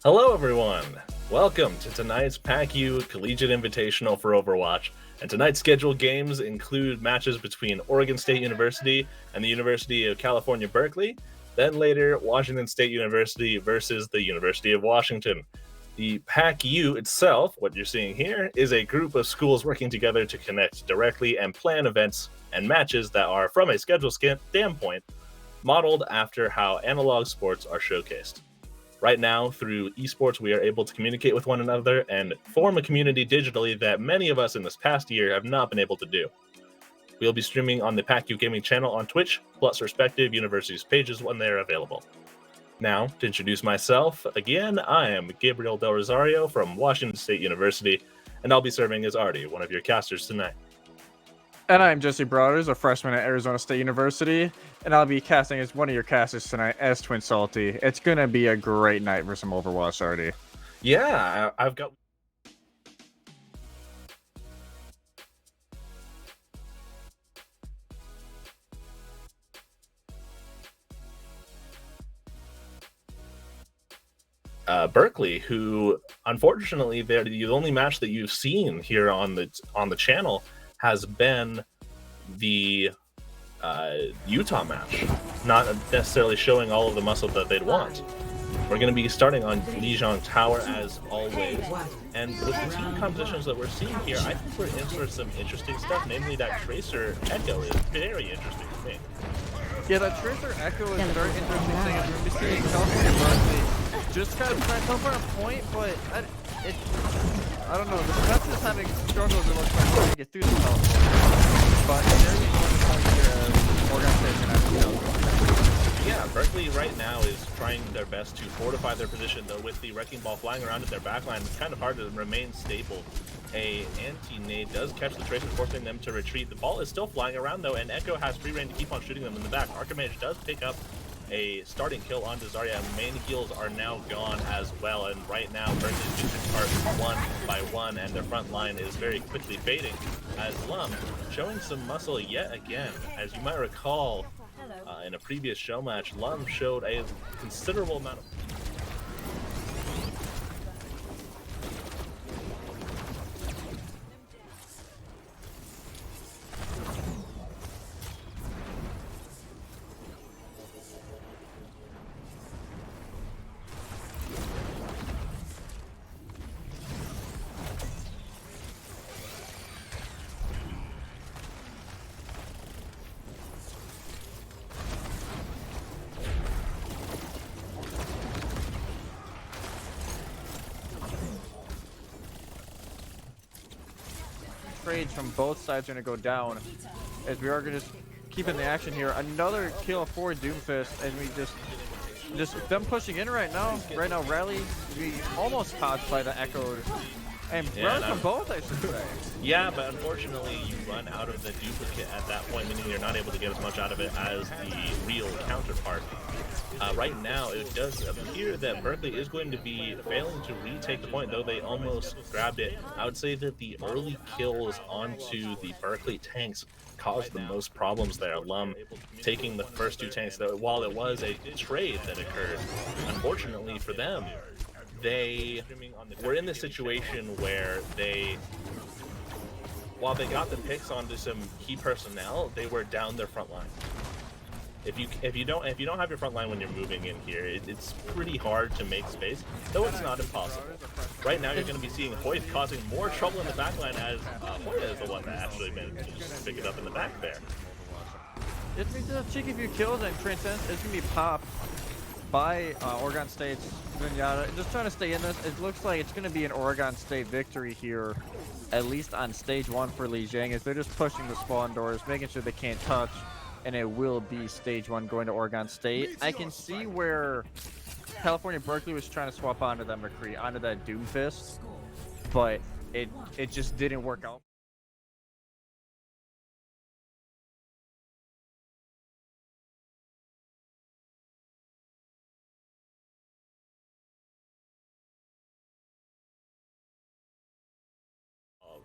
Hello, everyone. Welcome to tonight's Pac-U Collegiate Invitational for Overwatch. And tonight's scheduled games include matches between Oregon State University and the University of California, Berkeley. Then later, Washington State University versus the University of Washington. The Pac-U itself, what you're seeing here, is a group of schools working together to connect directly and plan events and matches that are, from a schedule standpoint, modeled after how analog sports are showcased. Right now, through esports, we are able to communicate with one another and form a community digitally that many of us in this past year have not been able to do. We'll be streaming on the Pac-U Gaming channel on Twitch, plus respective universities' pages when they're available. Now, to introduce myself, again, I am Gabriel Del Rosario from Washington State University, and I'll be serving as Artie, one of your casters tonight. And I'm Jesse Brothers, a freshman at Arizona State University, and I'll be casting as one of your casters tonight as Twin Salty. It's gonna be a great night for some Overwatch, Artie. Yeah, I've got... Berkeley, who unfortunately the only match that you've seen here on the channel has been the Utah match, not necessarily showing all of the muscle that they'd want. We're going to be starting on Lijiang Tower as always, and with the team compositions that we're seeing here, I think we're in for some interesting stuff, namely that Tracer Echo is very interesting to me. Yeah, that Tracer Echo is very interesting thing. As we're going to be seeing California Berkeley just kind of trying to come for a point, but I don't know. The Spets is having struggles, it looks like, trying to get through the California. But there is one point here as organization actually. Yeah, Berkeley right now is trying their best to fortify their position, though with the Wrecking Ball flying around at their backline, it's kind of hard to remain stable. A anti-nade does catch the Tracer, forcing them to retreat. The ball is still flying around, though, and Echo has free reign to keep on shooting them in the back. Archimage does pick up a starting kill on Zarya. Main heals are now gone as well, and right now Berkeley is being apart one by one, and their front line is very quickly fading as Lum showing some muscle yet again. As you might recall, in a previous show match, Lum showed a considerable amount of... Trades from both sides are going to go down as we are going to just keep in the action here. Another kill for Doomfist, and we just them pushing in right now. Right now, Rally we almost caught by the Echoed, and Rally from both, I should say. Yeah, but unfortunately you run out of the duplicate at that point, meaning you're not able to get as much out of it as the real counterpart. Right now, it does appear that Berkeley is going to be failing to retake the point, though they almost grabbed it. I would say that the early kills onto the Berkeley tanks caused the most problems there. Lum taking the first two tanks, though, while it was a trade that occurred, unfortunately for them, they were in this situation where while they got the picks onto some key personnel, they were down their front line. If you don't have your front line when you're moving in here, it's pretty hard to make space, though it's not impossible. Right now, you're going to be seeing Hoyt causing more trouble in the backline, as Hoya is the one that actually managed to just pick it up in the back there. It's going to cheeky few kills, and Transcendence is going to be popped by Oregon State's Vinyata. Just trying to stay in this. It looks like it's going to be an Oregon State victory here, at least on stage 1 for Lijiang, as they're just pushing the spawn doors, making sure they can't touch. And it will be stage 1 going to Oregon State. I can see where California Berkeley was trying to swap onto that McCree, onto that Doomfist, but it just didn't work out.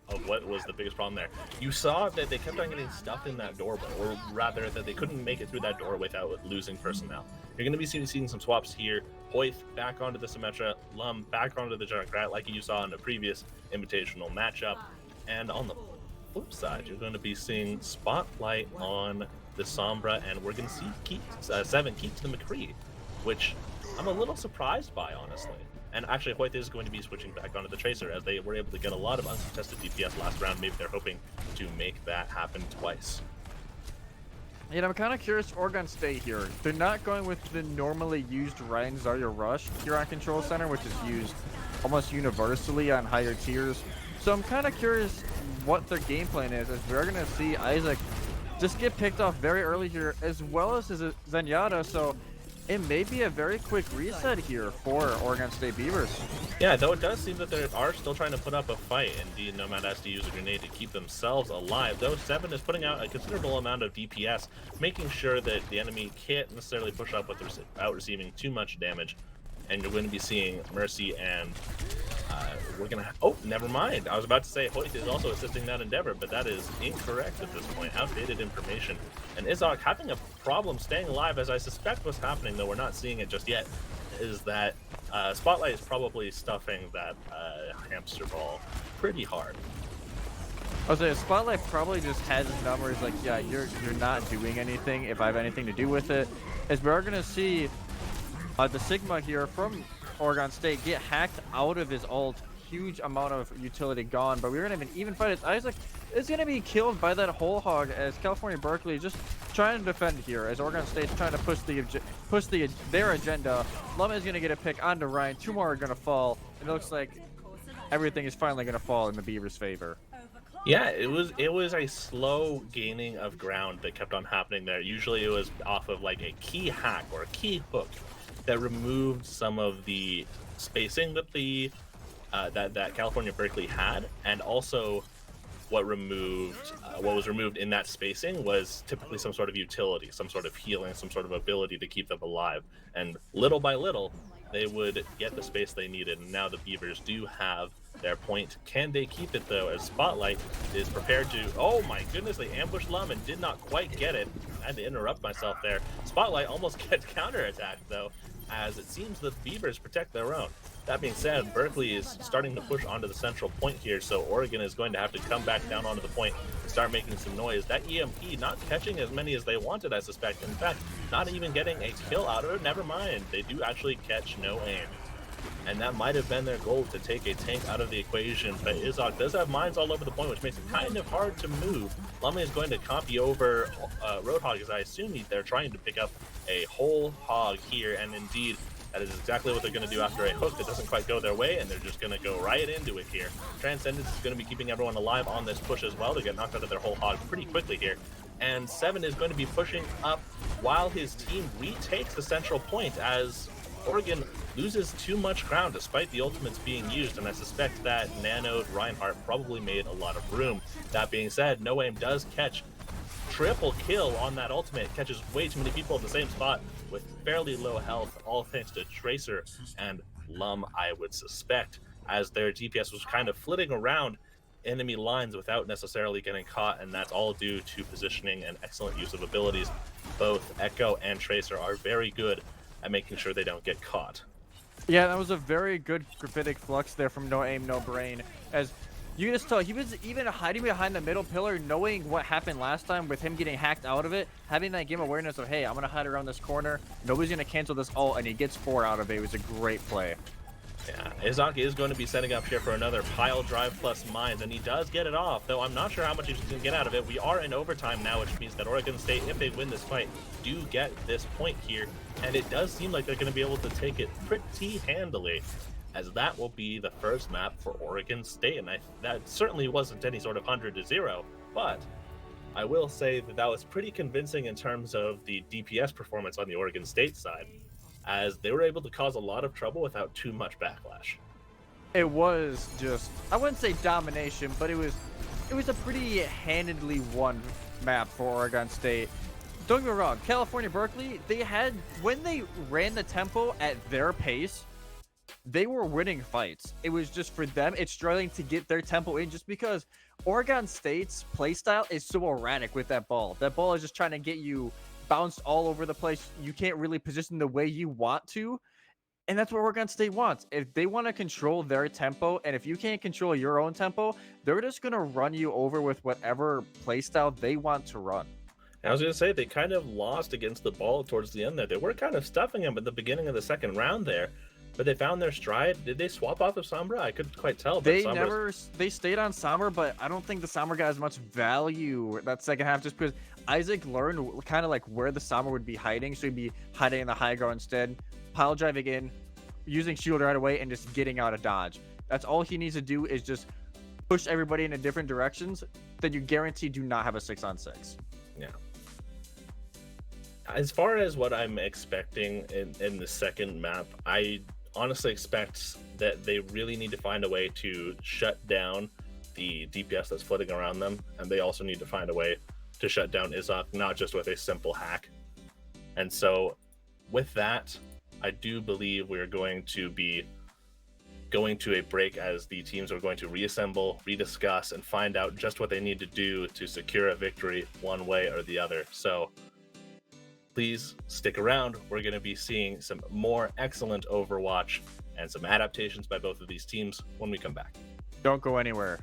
of what was the biggest problem there. You saw that they kept on getting stuck in that door, or rather that they couldn't make it through that door without losing personnel. You're going to be seeing some swaps here. Hoyt back onto the Symmetra, Lum back onto the Junkrat like you saw in the previous Invitational matchup. And on the flip side, you're going to be seeing Spotlight on the Sombra, and we're going to see Seven keep to the McCree, which I'm a little surprised by, honestly. And actually, Hoyt is going to be switching back onto the Tracer, as they were able to get a lot of uncontested DPS last round. Maybe they're hoping to make that happen twice. And I'm kind of curious, Oregon State here. They're not going with the normally used Ryan Zarya Rush here on Control Center, which is used almost universally on higher tiers. So I'm kind of curious what their game plan is, as we're going to see Isaac just get picked off very early here, as well as his Zenyatta. So it may be a very quick reset here for Oregon State Beavers. Yeah, though it does seem that they are still trying to put up a fight. Indeed, Nomad has to use a grenade to keep themselves alive. Though Seven is putting out a considerable amount of DPS, making sure that the enemy can't necessarily push up without receiving too much damage. And you're going to be seeing Mercy and we're going to... Oh, never mind. I was about to say Hoyt is also assisting that endeavor, but that is incorrect at this point. Outdated information. And Izok having a problem staying alive, as I suspect what's happening, though we're not seeing it just yet, is that Spotlight is probably stuffing that hamster ball pretty hard. I was saying, Spotlight probably just has his numbers like, yeah, you're not doing anything if I have anything to do with it. As we are going to see the Sigma here from Oregon State get hacked out of his ult. Huge amount of utility gone, but we're going to have an even fight as Isaac is going to be killed by that whole hog, as California Berkeley is just trying to defend here, as Oregon State's trying to push their agenda. Lum is going to get a pick onto Ryan. Two more are going to fall, and it looks like everything is finally going to fall in the Beavers' favor. Yeah, it was a slow gaining of ground that kept on happening there. Usually it was off of like a key hack or a key hook that removed some of the spacing that that California Berkeley had, and also what was removed in that spacing was typically some sort of utility, some sort of healing, some sort of ability to keep them alive. And little by little, they would get the space they needed. And now the Beavers do have their point. Can they keep it, though, as Spotlight is prepared to... Oh my goodness, they ambushed Lum and did not quite get it. I had to interrupt myself there. Spotlight almost gets counterattacked, though, as it seems the Beavers protect their own. That being said, Berkeley is starting to push onto the central point here, so Oregon is going to have to come back down onto the point and start making some noise. That EMP not catching as many as they wanted, I suspect. In fact, not even getting a kill out of it. Never mind, they do actually catch no aim. And that might have been their goal, to take a tank out of the equation, but Izok does have mines all over the point, which makes it kind of hard to move. Lumley is going to copy over Roadhog, as I assume they're trying to pick up a whole hog here, and indeed, that is exactly what they're going to do after a hook that doesn't quite go their way, and they're just going to go right into it here. Transcendence is going to be keeping everyone alive on this push as well. They get knocked out of their whole hog pretty quickly here. And Seven is going to be pushing up while his team retakes the central point, as Oregon loses too much ground despite the ultimates being used, and I suspect that Nanoed Reinhardt probably made a lot of room. That being said, No Aim does catch triple kill on that ultimate. Catches way too many people at the same spot with fairly low health, all thanks to Tracer and Lum, I would suspect, as their DPS was kind of flitting around enemy lines without necessarily getting caught, and that's all due to positioning and excellent use of abilities. Both Echo and Tracer are very good at making sure they don't get caught. Yeah, that was a very good gravitic flux there from No Aim, No Brain, as you can just tell he was even hiding behind the middle pillar, knowing what happened last time with him getting hacked out of it, having that game awareness of, hey, I'm going to hide around this corner, nobody's going to cancel this ult, and he gets 4 out of it. It was a great play. Yeah, Izaki is going to be setting up here for another pile drive plus mines, and he does get it off, though I'm not sure how much he's going to get out of it. We are in overtime now, which means that Oregon State, if they win this fight, do get this point here, and it does seem like they're going to be able to take it pretty handily, as that will be the first map for Oregon State, and that certainly wasn't any sort of 100-0, but I will say that that was pretty convincing in terms of the DPS performance on the Oregon State side, as they were able to cause a lot of trouble without too much backlash. It was just, I wouldn't say domination, but it was a pretty handedly won map for Oregon State. Don't get me wrong, California Berkeley, when they ran the tempo at their pace, they were winning fights. It was just for them, it's struggling to get their tempo in just because Oregon State's playstyle is so erratic with that ball. That ball is just trying to get you bounced all over the place. You can't really position the way you want to. And that's what Oregon State wants. If they want to control their tempo, and if you can't control your own tempo, they're just going to run you over with whatever playstyle they want to run. I was going to say, they kind of lost against the ball towards the end there. They were kind of stuffing him at the beginning of the second round there, but they found their stride. Did they swap off of Sombra? I couldn't quite tell. But They stayed on Sombra, but I don't think the Sombra got as much value that second half just because Isaac learned kind of like where the Sombra would be hiding. So he'd be hiding in the high ground instead, pile driving in, using shield right away, and just getting out of dodge. That's all he needs to do is just push everybody in different directions. Then you guarantee do not have a 6-on-6. Yeah. As far as what I'm expecting in the second map, I honestly expect that they really need to find a way to shut down the DPS that's floating around them, and they also need to find a way to shut down Izok, not just with a simple hack. And so with that, I do believe we're going to be going to a break as the teams are going to reassemble, rediscuss, and find out just what they need to do to secure a victory one way or the other. So please stick around. We're going to be seeing some more excellent Overwatch and some adaptations by both of these teams when we come back. Don't go anywhere.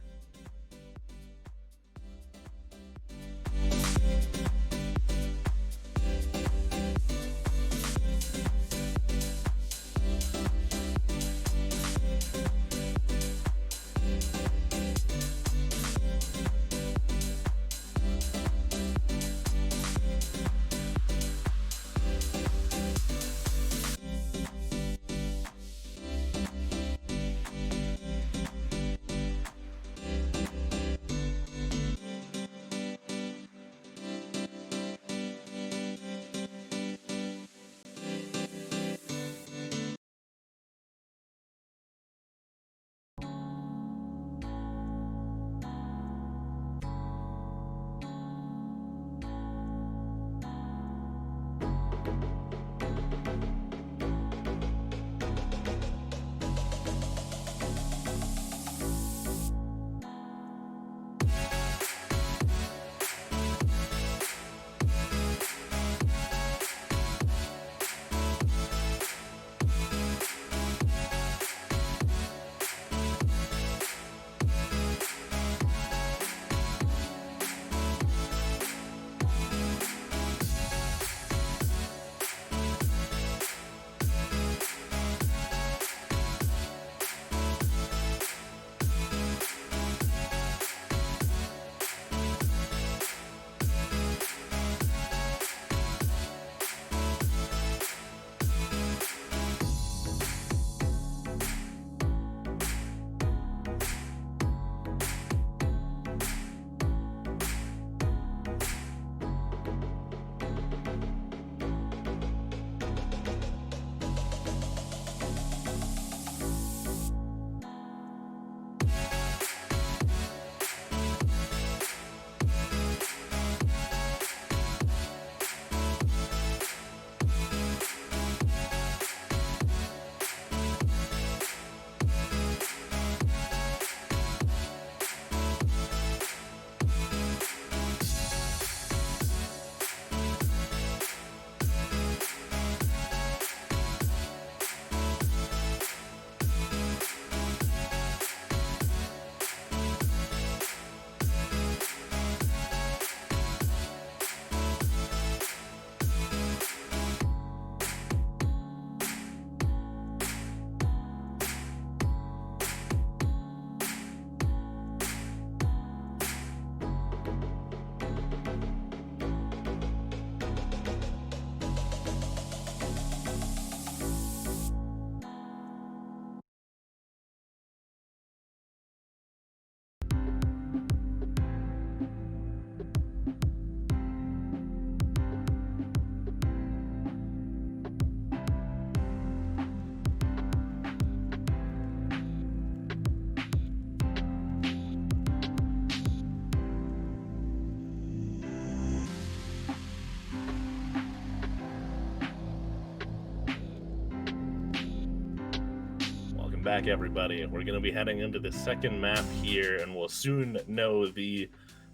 back, everybody. We're going to be heading into the second map here, and we'll soon know the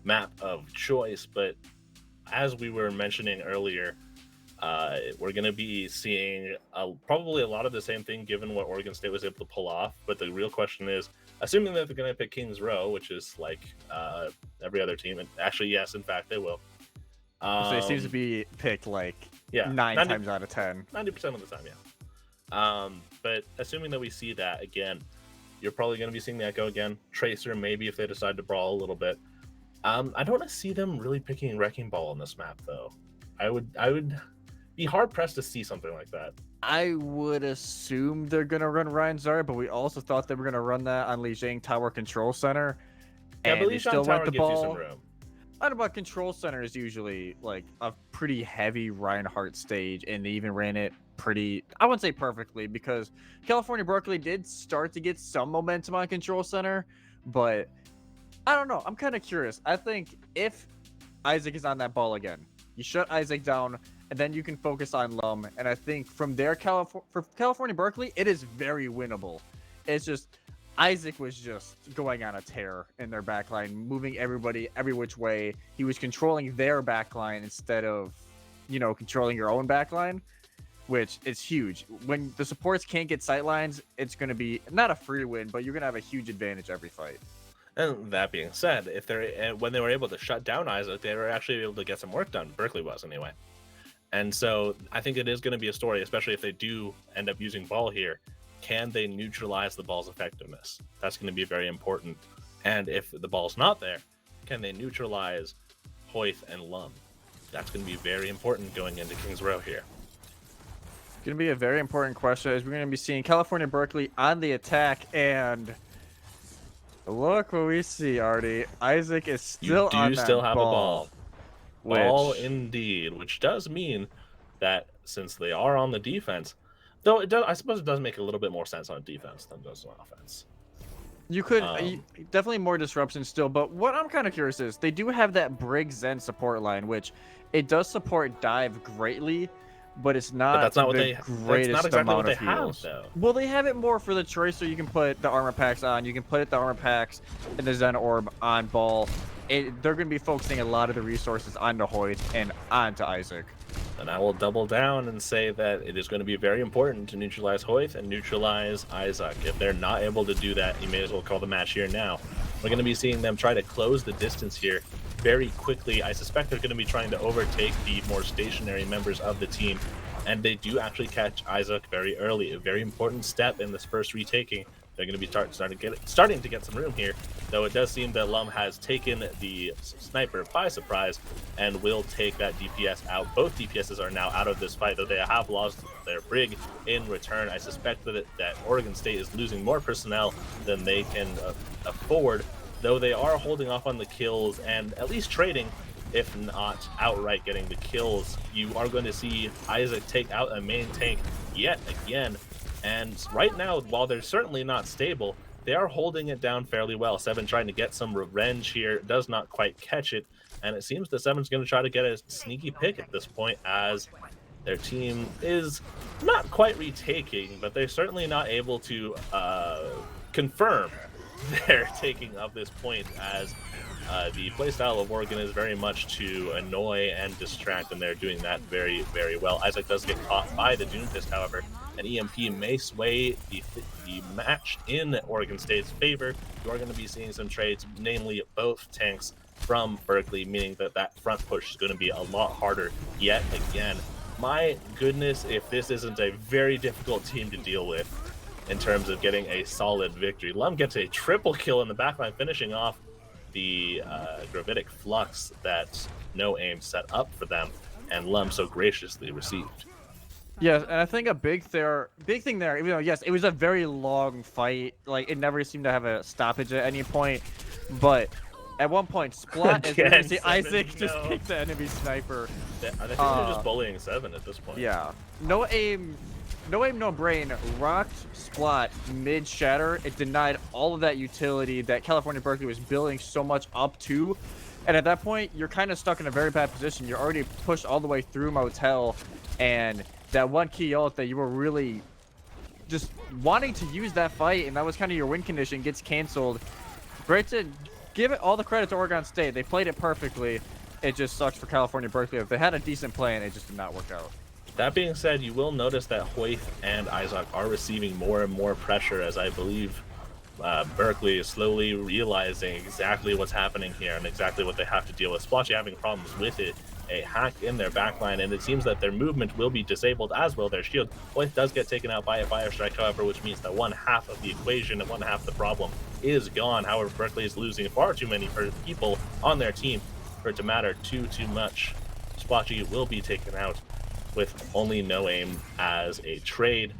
map of choice. But as we were mentioning earlier, we're going to be seeing probably a lot of the same thing given what Oregon State was able to pull off. But the real question is, assuming that they're going to pick Kings Row, which is like every other team, and actually, yes, in fact, they will. So it seems to be picked like 9 times out of 10. 90% of the time, yeah. But assuming that we see that again, you're probably going to be seeing the Echo again. Tracer, maybe if they decide to brawl a little bit. I don't see them really picking Wrecking Ball on this map, though. I would be hard pressed to see something like that. I would assume they're gonna run Ryan Zara, but we also thought they were gonna run that on Lijiang Tower Control Center. Yeah, and but they Lijiang still Tower went the gives you ball. some room. I don't know about Control Center is usually like a pretty heavy Reinhardt stage, and they even ran it pretty, I wouldn't say perfectly, because California Berkeley did start to get some momentum on Control Center, but I don't know. I'm kind of curious. I think if Isaac is on that ball again, you shut Isaac down, and then you can focus on Lum. And I think from there, for California Berkeley, it is very winnable. It's just Isaac was just going on a tear in their backline, moving everybody every which way. He was controlling their backline instead of, controlling your own backline, which is huge. When the supports can't get sightlines, it's going to be not a free win, but you're going to have a huge advantage every fight. And that being said, when they were able to shut down Isaac, they were actually able to get some work done. Berkeley was anyway. And so I think it is going to be a story, especially if they do end up using ball here. Can they neutralize the ball's effectiveness? That's going to be very important. And if the ball's not there, can they neutralize Hoyth and Lum? That's going to be very important going into Kings Row here. It's going to be a very important question, as we're going to be seeing California Berkeley on the attack, and look what we see, Artie. Isaac is still on that ball. You do still have a ball. Ball indeed, which does mean that since they are on the defense, though I suppose it does make a little bit more sense on defense than does on offense. You could definitely more disruption still, but what I'm kind of curious is they do have that Brig Zen support line, which it does support dive greatly, but it's not. But that's not what greatest that's not exactly amount what of they heals. have, though. Well, they have it more for the Tracer. You can put the armor packs on. You can put the armor packs and the Zen Orb on ball. They're going to be focusing a lot of the resources onto Hoyt and onto Isaac. And I will double down and say that it is going to be very important to neutralize Hoyt and neutralize Isaac. If they're not able to do that, you may as well call the match here now. We're going to be seeing them try to close the distance here very quickly. I suspect they're going to be trying to overtake the more stationary members of the team, and they do actually catch Isaac very early. A very important step in this first retaking. They're going to be starting to get some room here, though it does seem that Lum has taken the sniper by surprise and will take that DPS out. Both DPSs are now out of this fight, though they have lost their Brig in return. I suspect that Oregon State is losing more personnel than they can afford, though they are holding off on the kills and at least trading, if not outright getting the kills. You are going to see Isaac take out a main tank yet again. And right now, while they're certainly not stable, they are holding it down fairly well. Seven trying to get some revenge here, does not quite catch it. And it seems that Seven's going to try to get a sneaky pick at this point, as their team is not quite retaking, but they're certainly not able to confirm their taking of this point, as the playstyle of Oregon is very much to annoy and distract, and they're doing that very, very well. Isaac does get caught by the Doomfist, however. An EMP may sway the match in Oregon State's favor. You are going to be seeing some trades, namely both tanks from Berkeley, meaning that front push is going to be a lot harder yet again. My goodness, if this isn't a very difficult team to deal with in terms of getting a solid victory. Lum gets a triple kill in the backline, finishing off the gravitic flux that No Aim set up for them, and Lum so graciously received. Yes, and I think a big thing there, even though, yes, it was a very long fight, like, it never seemed to have a stoppage at any point, but at one point, Splat, as you can see, Isaac just picked the enemy sniper. I think they're just bullying Seven at this point. Yeah. No aim, no brain rocked Splat mid-shatter. It denied all of that utility that California Berkeley was building so much up to. And at that point, you're kind of stuck in a very bad position. You're already pushed all the way through Motel, and that one key ult that you were really just wanting to use that fight, and that was kind of your win condition, gets canceled. Great to give it all the credit to Oregon State. They played it perfectly. It just sucks for California Berkeley. If they had a decent play, and it just did not work out. That being said, you will notice that Hoyt and Isaac are receiving more and more pressure, as I believe Berkeley is slowly realizing exactly what's happening here and exactly what they have to deal with. Splotchy having problems with it, a hack in their backline, and it seems that their movement will be disabled as well. Their shield. Hoyt does get taken out by a fire strike, however, which means that one half of the equation and one half of the problem is gone. However, Berkeley is losing far too many people on their team for it to matter too much. Splotchy will be taken out with only no aim as a trade,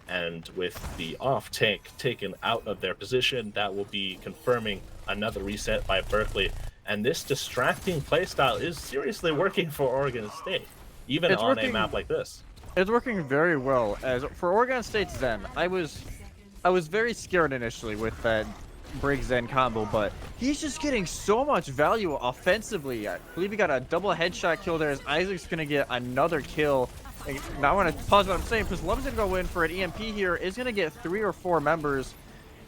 and with the off tank taken out of their position, that will be confirming another reset by Berkeley. And this distracting playstyle is seriously working for Oregon State, even on a map like this. It's working very well. As for Oregon State's Zen, I was very scared initially with that Brig Zen combo, but he's just getting so much value offensively. I believe he got a double headshot kill there, as Isaac's gonna get another kill. And now I want to pause what I'm saying, because Love's gonna go in for an EMP here, is gonna get 3 or 4 members,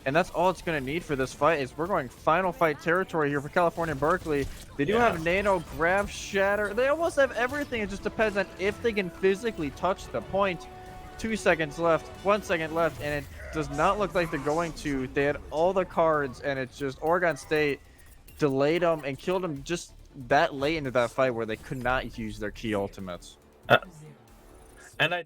and that's all it's gonna need for this fight. Is we're going final fight territory here for California Berkeley. They do have Nano, Grab, Shatter. They almost have everything. It just depends on if they can physically touch the point. 2 seconds left, 1 second left, and it does not look like they're going to. They had all the cards, and it's just Oregon State delayed them and killed them just that late into that fight where they could not use their key ultimates. And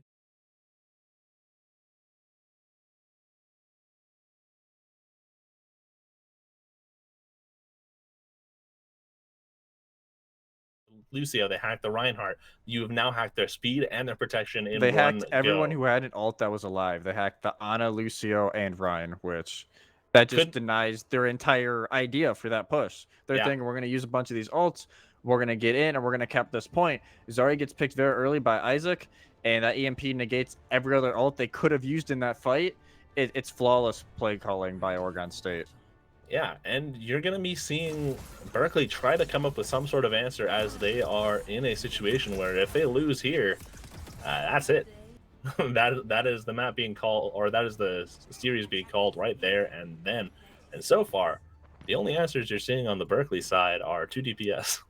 Lucio, they hacked the Reinhardt. You have now hacked their speed and their protection in They one hacked everyone go. who had an ult that was alive. They hacked the Ana, Lucio, and Ryan, which that just denies their entire idea for that push. They're thinking, we're going to use a bunch of these ults, we're going to get in, and we're going to cap this point. Zari gets picked very early by Isaac, and that EMP negates every other ult they could have used in that fight. It's flawless play calling by Oregon State. Yeah, and you're going to be seeing Berkeley try to come up with some sort of answer, as they are in a situation where if they lose here, that's it. that is the map being called, or that is the series being called right there and then. And so far, the only answers you're seeing on the Berkeley side are 2 DPS.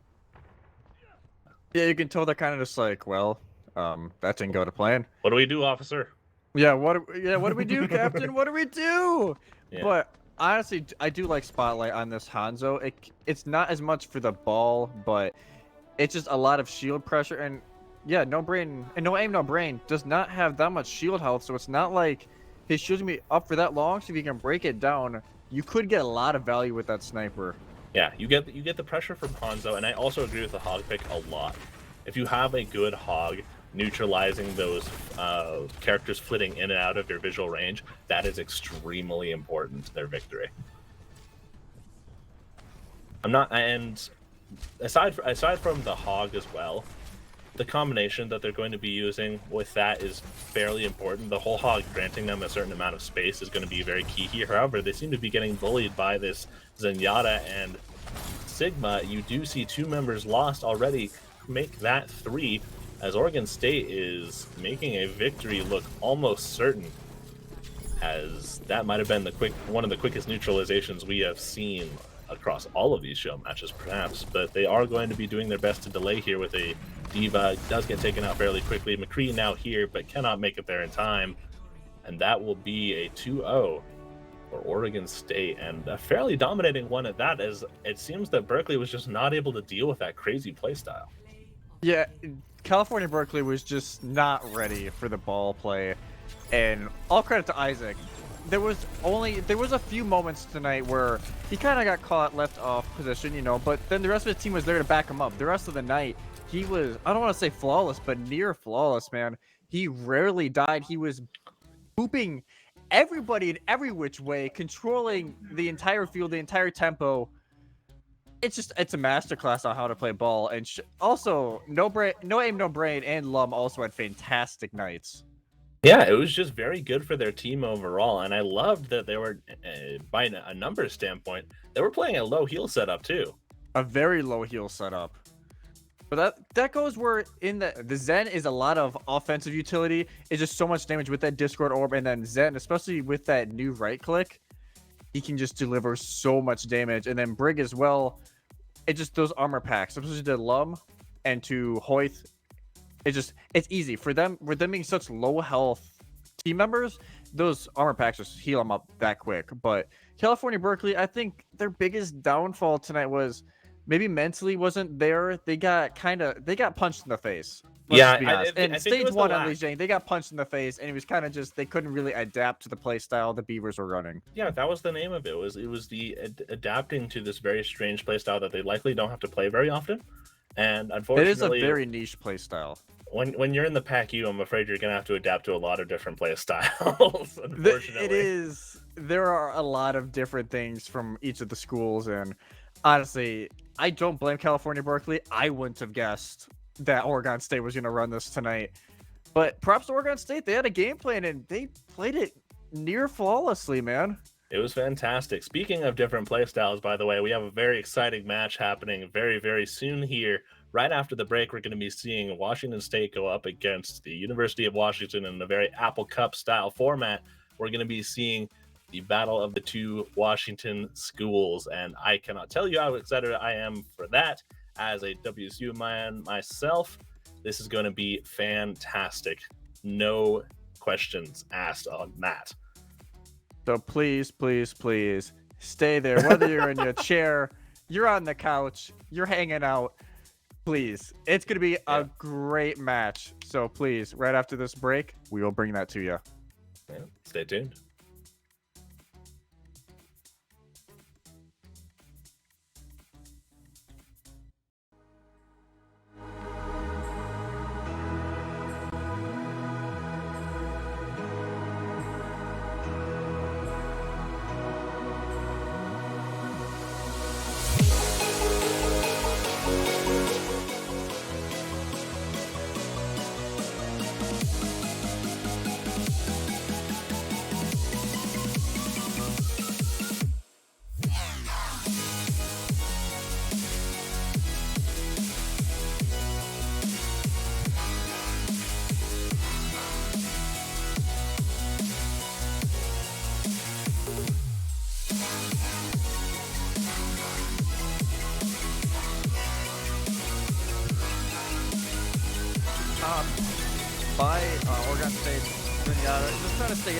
Yeah, you can tell they're kind of just like, well, that didn't go to plan. What do we do, officer? Yeah, what do we do, Captain? What do we do? Yeah. But honestly, I do like Spotlight on this Hanzo. It's not as much for the ball, but it's just a lot of shield pressure. And yeah, no brain and no aim, no brain does not have that much shield health, so it's not like his shield's gonna be up for that long. So if you can break it down, you could get a lot of value with that sniper. Yeah, you get the pressure from Hanzo, and I also agree with the hog pick a lot. If you have a good hog neutralizing those characters flitting in and out of your visual range, that is extremely important to their victory. And aside from the hog as well, the combination that they're going to be using with that is fairly important. The whole hog granting them a certain amount of space is going to be very key here. However, they seem to be getting bullied by this Zenyatta and Sigma. You do see 2 members lost already. Make that 3, as Oregon State is making a victory look almost certain, as that might have been one of the quickest neutralizations we have seen across all of these show matches, perhaps. But they are going to be doing their best to delay here with a D.Va. Does get taken out fairly quickly. McCree now here, but cannot make it there in time. And that will be a 2-0 for Oregon State, and a fairly dominating one at that, as it seems that Berkeley was just not able to deal with that crazy playstyle. Yeah, California Berkeley was just not ready for the ball play, and all credit to Isaac. There was a few moments tonight where he kind of got caught left off position, you know, but then the rest of the team was there to back him up. The rest of the night, he was, I don't want to say flawless, but near flawless, man. He rarely died. He was booping everybody in every which way, controlling the entire field, the entire tempo. It's a masterclass on how to play ball. And also, no aim, no brain, and Lum also had fantastic nights. Yeah, it was just very good for their team overall, and I loved that they were, by a numbers standpoint, they were playing a low heal setup too. A very low heal setup. But that goes where in the Zen is a lot of offensive utility. It's just so much damage with that Discord orb, and then Zen, especially with that new right click, he can just deliver so much damage. And then Brig as well. It just those armor packs, especially to Lum and to Hoyth. It's easy for them. With them being such low health team members, those armor packs just heal them up that quick. But California Berkeley, I think their biggest downfall tonight was maybe mentally wasn't there. They got punched in the face. Yeah, Be honest. I And think it stage was the one on lack. Lijiang, they got punched in the face, and it was kind of just they couldn't really adapt to the play style the Beavers were running. Yeah, that was the name of it. It was the adapting to this very strange playstyle that they likely don't have to play very often. And unfortunately, It is a very niche play style. When you're in the Pac-U, I'm afraid you're gonna have to adapt to a lot of different play styles. Unfortunately, It is. There are a lot of different things from each of the schools, and honestly, I don't blame California Berkeley. I wouldn't have guessed that Oregon State was going to run this tonight. But props to Oregon State. They had a game plan, and they played it near flawlessly, man. It was fantastic. Speaking of different play styles, by the way, we have a very exciting match happening very, very soon here. Right after the break, we're going to be seeing Washington State go up against the University of Washington in a very Apple Cup style format. We're going to be seeing the battle of the two Washington schools, and I cannot tell you how excited I am for that. As a WSU man myself, this is going to be fantastic. No questions asked on that. So please, please, please stay there. Whether you're in your chair, you're on the couch, you're hanging out, please. It's going to be a great match. So please, right after this break, we will bring that to you. Yeah, stay tuned. By Oregon State, Vinyata, just trying to stay.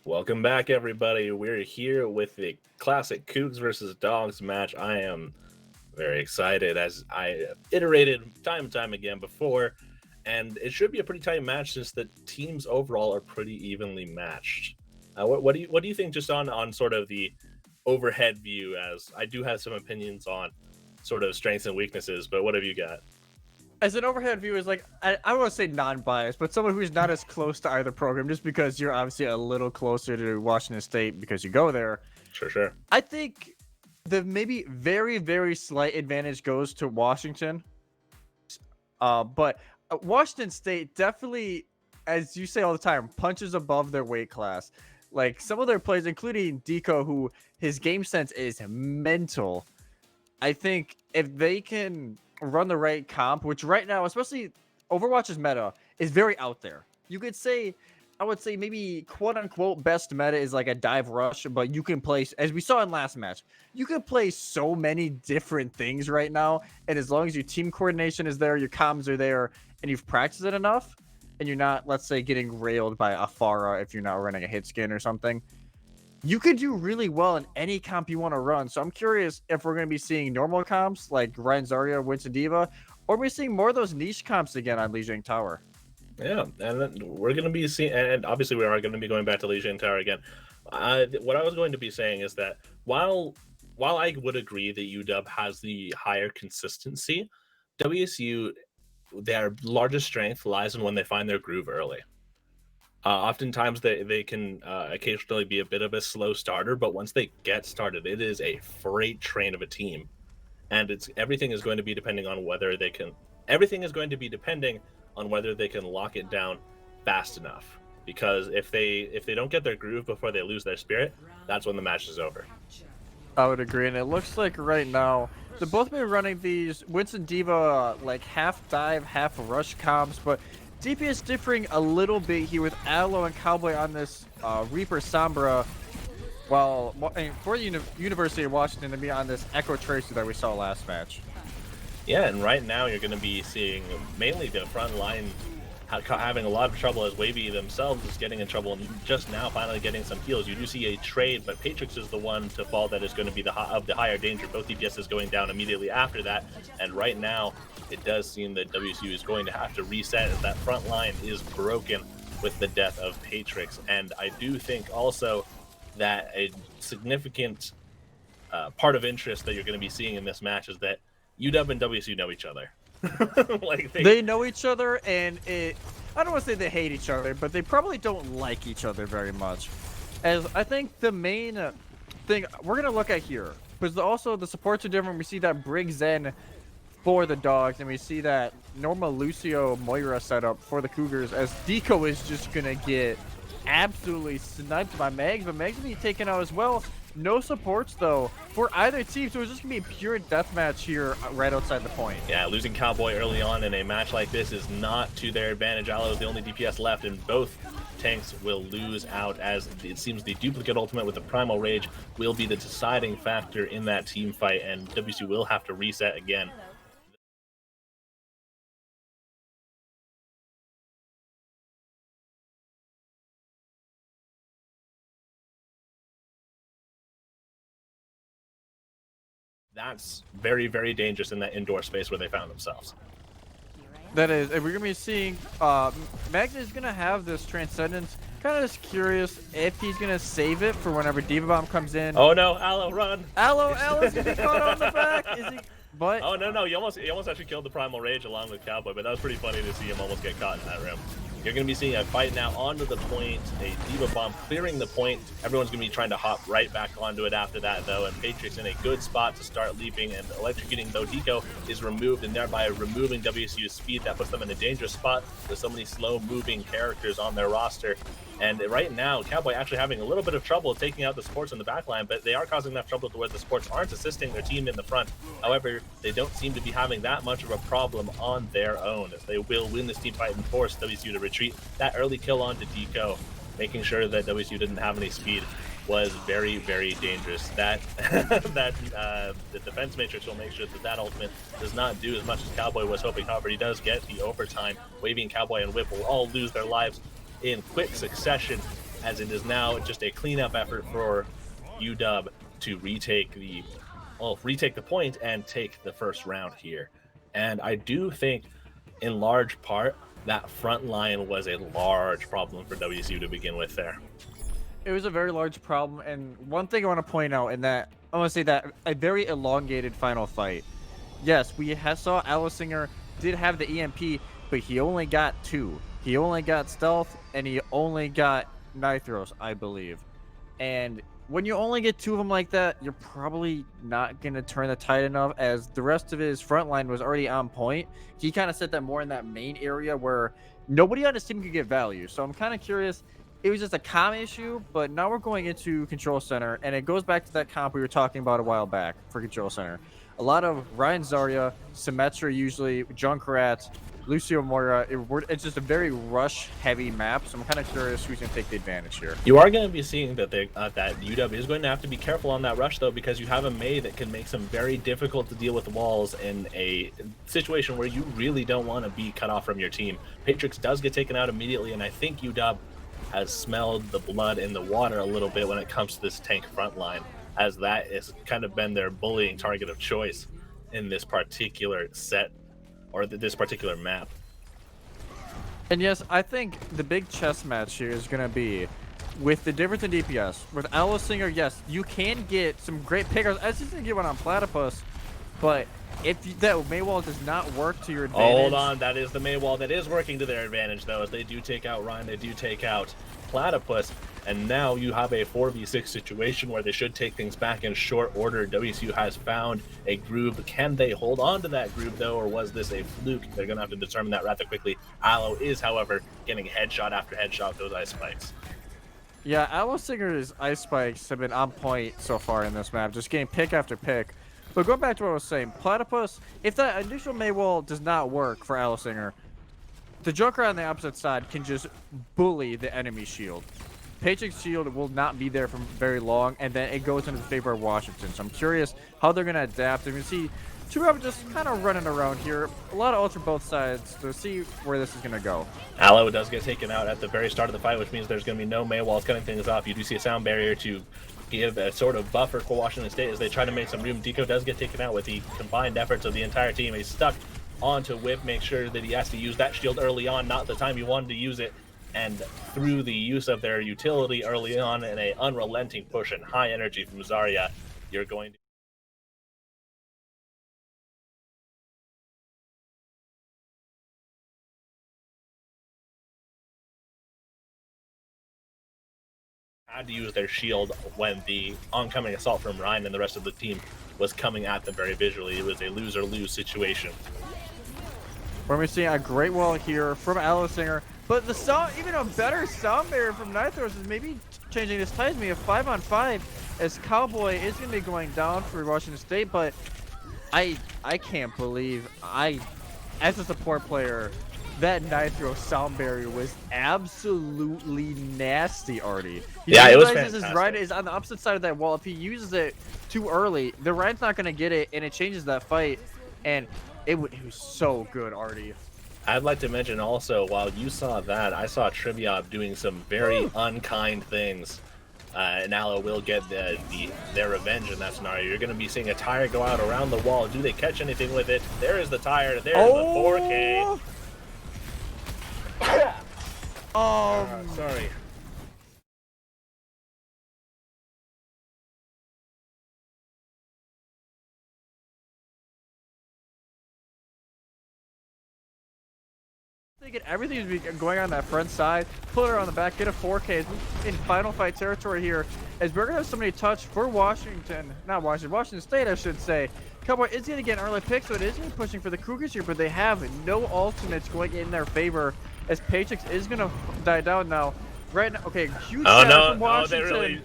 Welcome back, everybody. We're here with the classic Cougs versus Dogs match. I am very excited, as I iterated time and time again before, and it should be a pretty tight match since the teams overall are pretty evenly matched. What do you think, just on sort of the overhead view? As I do have some opinions on sort of strengths and weaknesses, but what have you got? As an overhead view is like, I don't want to say non-biased, but someone who's not as close to either program, just because you're obviously a little closer to Washington State because you go there. Sure. I think the maybe very, very slight advantage goes to Washington. But Washington State definitely, as you say all the time, punches above their weight class. Like some of their players, including Deco, who his game sense is mental. I think if they can run the right comp, which right now, especially Overwatch's meta, is very out there. You could say, I would say maybe quote unquote best meta is like a dive rush, but you can play, as we saw in last match, you can play so many different things right now. And as long as your team coordination is there, your comms are there, and you've practiced it enough, and you're not, let's say, getting railed by a Pharah if you're not running a hit skin or something, you could do really well in any comp you want to run. So I'm curious if we're going to be seeing normal comps like Ryan Zarya, Winston Diva, or we're seeing more of those niche comps again on Lijiang Tower. Yeah, and then we're going to be seeing, and obviously we are going to be going back to Lijiang Tower again. What I was going to be saying is that while I would agree that UW has the higher consistency, WSU, their largest strength lies in when they find their groove early. Oftentimes they can occasionally be a bit of a slow starter, but once they get started, it is a freight train of a team, and everything is going to be depending on whether they can. Everything is going to be depending on whether they can lock it down fast enough. Because if they don't get their groove before they lose their spirit, that's when the match is over. I would agree, and it looks like right now they've both been running these Winston Diva like half dive, half rush comps, but DPS differing a little bit here with Aloe and Cowboy on this Reaper Sombra, while for the University of Washington to be on this Echo Tracer that we saw last match. Yeah, and right now you're going to be seeing mainly the front line having a lot of trouble, as Wavy themselves is getting in trouble and just now finally getting some heals. You do see a trade, but Patrix is the one to fall that is going to be of the higher danger. Both DPS going down immediately after that, and right now it does seem that WSU is going to have to reset as that front line is broken with the death of Patrix. And I do think also that a significant part of interest that you're going to be seeing in this match is that UW and WSU know each other. Like they know each other, and I don't want to say they hate each other, but they probably don't like each other very much. As I think the main thing we're going to look at here, because also the supports are different. We see that Brig Zen for the Dogs, and we see that Norma Lucio Moira setup for the Cougars, as Deco is just going to get absolutely sniped by Mags, but Mags will be taken out as well. No supports, though, for either team, so it's just going to be a pure deathmatch here right outside the point. Yeah, losing Cowboy early on in a match like this is not to their advantage. Aloe is the only DPS left, and both tanks will lose out, as it seems the duplicate ultimate with the Primal Rage will be the deciding factor in that team fight, and WC will have to reset again. That's very, very dangerous in that indoor space where they found themselves. That is, and we're gonna be seeing Magna is gonna have this Transcendence. Kind of just curious if he's gonna save it for whenever Diva Bomb comes in. Oh no, Aloe, run! Aloe's gonna be caught on the back. Is he? But oh no, he almost actually killed the Primal Rage along with Cowboy, but that was pretty funny to see him almost get caught in that room. You're going to be seeing a fight now onto the point, a Diva Bomb clearing the point. Everyone's going to be trying to hop right back onto it after that, though, and Patrix in a good spot to start leaping and electrocuting, though Deco is removed, and thereby removing WSU's speed. That puts them in a dangerous spot with so many slow-moving characters on their roster. And right now, Cowboy actually having a little bit of trouble taking out the supports in the backline, but they are causing enough trouble to where the supports aren't assisting their team in the front. However, they don't seem to be having that much of a problem on their own, as they will win this team fight and force WSU to retreat. That early kill onto Deco, making sure that WSU didn't have any speed, was very, very dangerous. That the defense matrix will make sure that ultimate does not do as much as Cowboy was hoping. However, he does get the overtime. Wavy and Cowboy and Whip will all lose their lives in quick succession. as it is now just a cleanup effort for UW to retake the point and take the first round here. And I do think in large part that front line was a large problem for WSU to begin with there. It was a very large problem, and one thing I want to point out in that, I want to say that a very elongated final fight. Yes, we saw Allisinger did have the EMP, but he only got 2. He only got stealth, and he only got Nitros, I believe. And when you only get 2 of them like that, you're probably not going to turn the tide enough, as the rest of his front line was already on point. He kind of set that more in that main area where nobody on his team could get value. So I'm kind of curious. It was just a comm issue, but now we're going into Control Center, and it goes back to that comp we were talking about a while back for Control Center. A lot of Ryan Zarya, Symmetra usually, Junkrat, Lucio Moira. It's just a very rush-heavy map, so I'm kind of curious who's going to take the advantage here. You are going to be seeing that that UW is going to have to be careful on that rush, though, because you have a Mei that can make some very difficult to deal with walls in a situation where you really don't want to be cut off from your team. Patrix does get taken out immediately, and I think UW has smelled the blood in the water a little bit when it comes to this tank front line, as that has kind of been their bullying target of choice in this particular set, or this particular map. And yes, I think the big chess match here is going to be with the difference in DPS. With Allisinger, yes, you can get some great pickers. I just didn't get one on Platypus, but if that Mei wall does not work to your advantage... Hold on, that is the Mei wall that is working to their advantage, though, as they do take out Ryan, they do take out Platypus, and now you have a 4v6 situation where they should take things back in short order. WSU has found a groove. Can they hold on to that groove, though, or was this a fluke? They're going to have to determine that rather quickly. Aloe is, however, getting headshot after headshot with those ice spikes. Yeah, Allosinger's ice spikes have been on point so far in this map, just getting pick after pick. But going back to what I was saying, Platypus, if that initial Mei wall does not work for Allisinger, the Joker on the opposite side can just bully the enemy shield. Patrix's shield will not be there for very long, and then it goes into the favor of Washington. So I'm curious how they're going to adapt. And we see two of them just kind of running around here. A lot of ultra both sides to see where this is going to go. Aloe does get taken out at the very start of the fight, which means there's going to be no Mei walls cutting things off. You do see a sound barrier to give a sort of buffer for Washington State as they try to make some room. Deco does get taken out with the combined efforts of the entire team. He's stuck onto Whip, make sure that he has to use that shield early on, not the time he wanted to use it, and through the use of their utility early on in a unrelenting push and high energy from Zarya, you're going to had to use their shield when the oncoming assault from Ryan and the rest of the team was coming at them very visually. It was a lose-or-lose situation. We're seeing a great wall here from Allisinger, but the sound, even a better sound barrier from Nitros is maybe changing this tide. Me a 5-on-5 as Cowboy is going to be going down for Washington State, but I can't believe as a support player, that Nitro sound barrier was absolutely nasty, Artie. Yeah, it was fantastic. His ride is on the opposite side of that wall. If he uses it too early, the ride's not going to get it, and it changes that fight. And it was so good, Artie. I'd like to mention also, while you saw that, I saw Trivia doing some very unkind things. And Aloe will get their revenge in that scenario. You're going to be seeing a tire go out around the wall. Do they catch anything with it? There is the tire. There's the 4K. Sorry. Everything's going on that front side. Pull her on the back, get a 4K in final fight territory here. As we're gonna have somebody touch for Washington State, I should say. Cowboy is gonna get an early pick, so it is gonna be pushing for the Cougars here, but they have no ultimates going in their favor. As Patrix is gonna die down now. Right now, okay, huge from Washington. They really.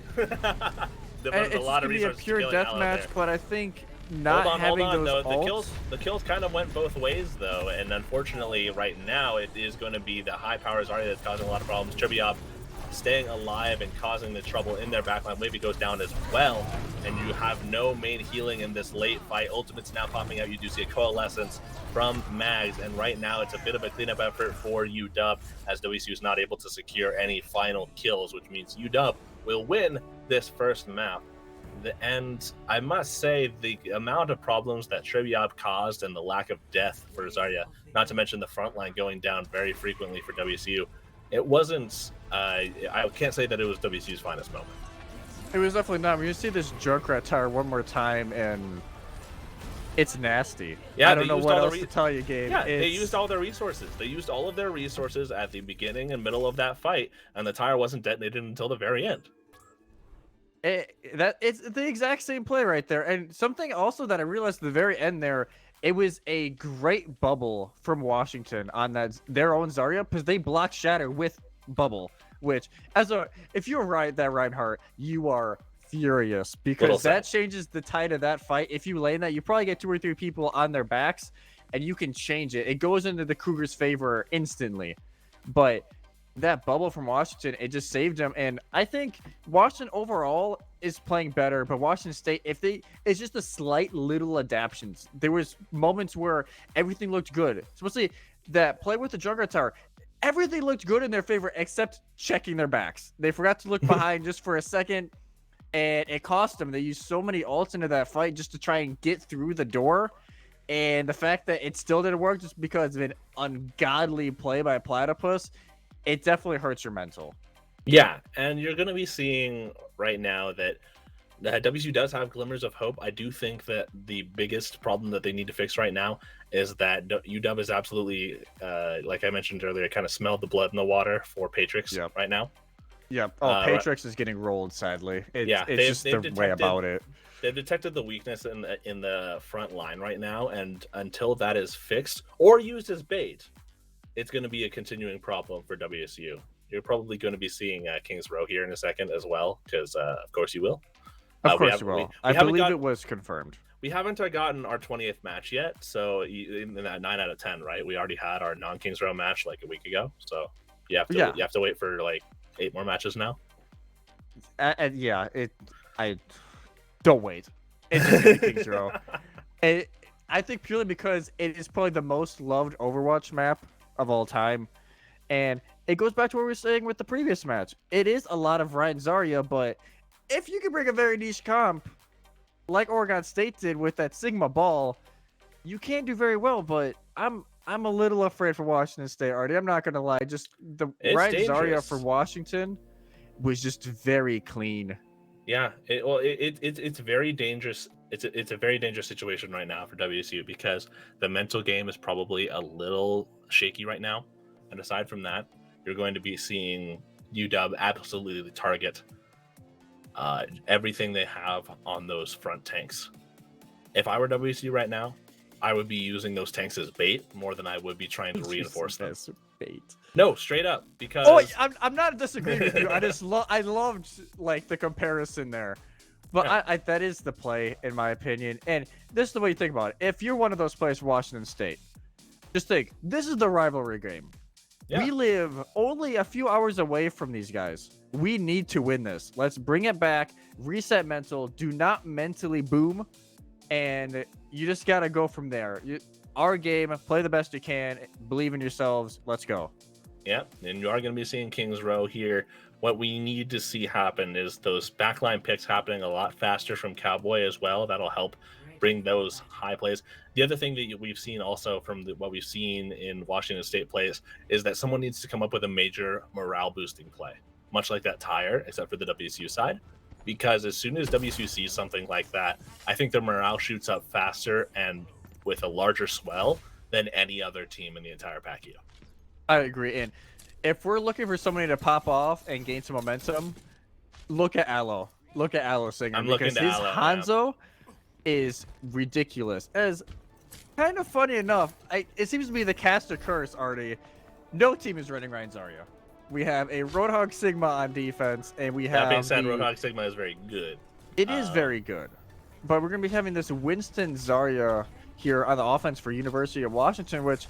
And it's gonna be a pure deathmatch, but I think not having those ults. The kills kind of went both ways though, and unfortunately right now it is going to be the high power Zarya that's causing a lot of problems. Triviop staying alive and causing the trouble in their backline. Maybe goes down as well, and you have no main healing in this late fight. Ultimate's now popping out. You do see a Coalescence from Mags, and right now it's a bit of a cleanup effort for UW, as WSU is not able to secure any final kills, which means UW will win this first map. And I must say, the amount of problems that Trebiab caused and the lack of death for Zarya, not to mention the front line going down very frequently for WSU, it wasn't, I can't say that it was WSU's finest moment. It was definitely not. When you see this Junkrat tower one more time, and it's nasty. Yeah, I don't know what else to tell you, Gabe. Yeah, they used all their resources. They used all of their resources at the beginning and middle of that fight, and the tower wasn't detonated until the very end. It's the exact same play right there. And something also that I realized at the very end there, it was a great bubble from Washington on their own Zarya, because they blocked Shatter with bubble, which if you're right that Reinhardt, you are furious, because that changes the tide of that fight. If you lane that, you probably get 2 or 3 people on their backs and you can change it. It goes into the Cougars' favor instantly. But that bubble from Washington, it just saved them. And I think Washington overall is playing better, but Washington State, it's just a slight little adaptations. There was moments where everything looked good, especially that play with the Juggernaut Tower. Everything looked good in their favor except checking their backs. They forgot to look behind just for a second, and it cost them. They used so many ults into that fight just to try and get through the door. And the fact that it still didn't work just because of an ungodly play by Platypus, it definitely hurts your mental. Yeah, and you're going to be seeing right now that WSU does have glimmers of hope. I do think that the biggest problem that they need to fix right now is that UW is absolutely, like I mentioned earlier, kind of smelled the blood in the water for Patrix right now. Yep. Oh, Patrix is getting rolled, sadly. It's just the way about it. They've detected the weakness in the front line right now, and until that is fixed or used as bait, it's going to be a continuing problem for WSU. You're probably going to be seeing Kings Row here in a second as well, because of course you will. Of course you will. I believe it was confirmed. We haven't gotten our 20th match yet, so in that 9 out of 10, right? We already had our non-Kings Row match like a week ago, so you have to wait for like 8 more matches now. I don't wait. It's just Kings Row. I think purely because it is probably the most loved Overwatch map of all time, and it goes back to what we were saying with the previous match. It is a lot of Ryan Zarya, but if you can bring a very niche comp like Oregon State did with that Sigma ball, you can do very well. But I'm a little afraid for Washington State, Artie. I'm not gonna lie. Just Ryan Zarya for Washington was just very clean. Yeah, it's very dangerous. It's a very dangerous situation right now for WSU, because the mental game is probably a little shaky right now. And aside from that, you're going to be seeing UW absolutely target everything they have on those front tanks. If I were WSU right now, I would be using those tanks as bait more than I would be trying to reinforce them. Bait. No, straight up, because I'm not disagreeing with you. I loved like the comparison there, but yeah. That is the play in my opinion. And this is the way you think about it. If you're one of those players, Washington State, just think this is the rivalry game. Yeah. We live only a few hours away from these guys. We need to win this. Let's bring it back. Reset mental. Do not mentally boom, and you just gotta go from there. Our game. Play the best you can. Believe in yourselves. Let's go. Yeah, and you are going to be seeing Kings Row here. What we need to see happen is those backline picks happening a lot faster from Cowboy as well. That'll help bring those high plays. The other thing that we've seen also from what we've seen in Washington State plays is that someone needs to come up with a major morale boosting play, much like that tire, except for the WSU side. Because as soon as WSU sees something like that, I think their morale shoots up faster and with a larger swell than any other team in the entire Pac-U. I agree. And if we're looking for somebody to pop off and gain some momentum, look at Aloe. Look at Aloe Singer. I'm looking at his Hanzo is ridiculous. As kind of funny enough, it seems to be the caster curse, Artie. No team is running Ryan Zarya. We have a Roadhog Sigma on defense, and we have. That being said, Roadhog Sigma is very good. It is very good. But we're going to be having this Winston Zarya here on the offense for University of Washington, which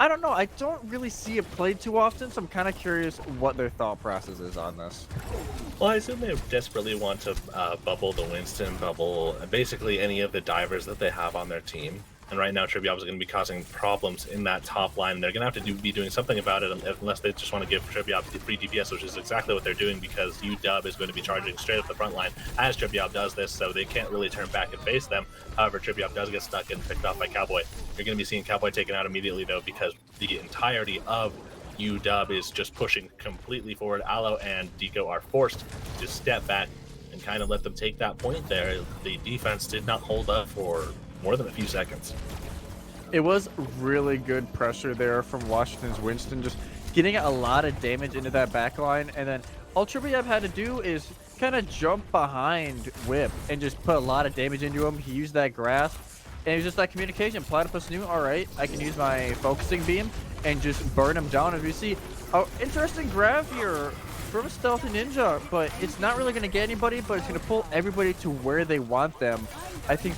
I don't know. I don't really see it played too often, so I'm kind of curious what their thought process is on this. Well, I assume they desperately want to bubble the Winston, bubble basically any of the divers that they have on their team. And right now, Trivia is going to be causing problems in that top line. They're going to have to be doing something about it unless they just want to give Trivia free DPS, which is exactly what they're doing because UW is going to be charging straight up the front line as Trivia does this, so they can't really turn back and face them. However, Trivia does get stuck and picked off by Cowboy. You're going to be seeing Cowboy taken out immediately, though, because the entirety of UW is just pushing completely forward. Aloe and Deco are forced to step back and kind of let them take that point there. The defense did not hold up for more than a few seconds. It was really good pressure there from Washington's Winston, just getting a lot of damage into that back line, and then all Tribuyab had to do is kind of jump behind Whip and just put a lot of damage into him. He used that grasp, and it was just that communication. Platypus knew, all right, I can use my focusing beam and just burn him down. As we see, oh, interesting grab here from a Stealthy Ninja, but it's not really going to get anybody, but it's going to pull everybody to where they want them. I think